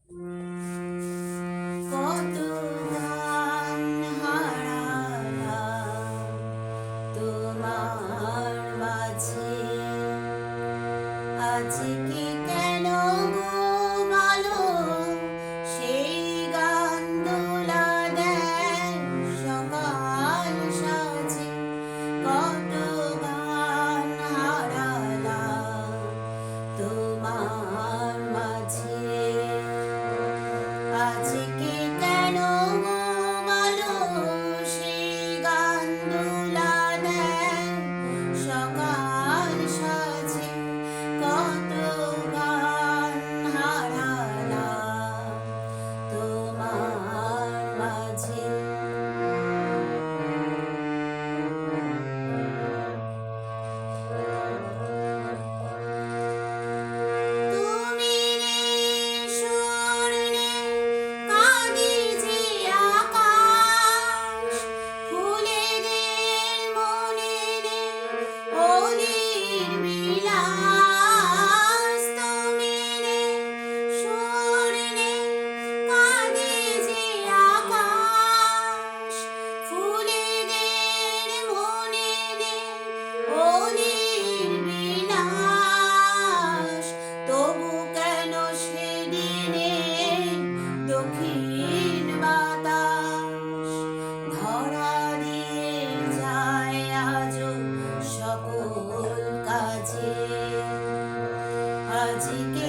কত গান হারালাম তোমার মাঝে, আজকে কেন গো বলো সেই গান দোলা দেয় সকাল সাজে। কত গান হারালাম তোমার মাঝে, আজকে কেন গো বলো সেই গান দোলা দেয় সকাল সাজে। কত গান হারালাম তোমার মাঝে। তুমি নেই, সুর নেই, কাঁদে যে আকাশ, ফুলেদের মনে নেই অলির বিলাস। তুমি নেই, সুর নেই, কাঁদে যে আকাশ, ফুলেদের মনে নেই অলির বিলাস। তবু কেন সেদিনে দক্ষিণ বাতাস ধরা দিয়ে যায় আজও সকল কাজে। আজকে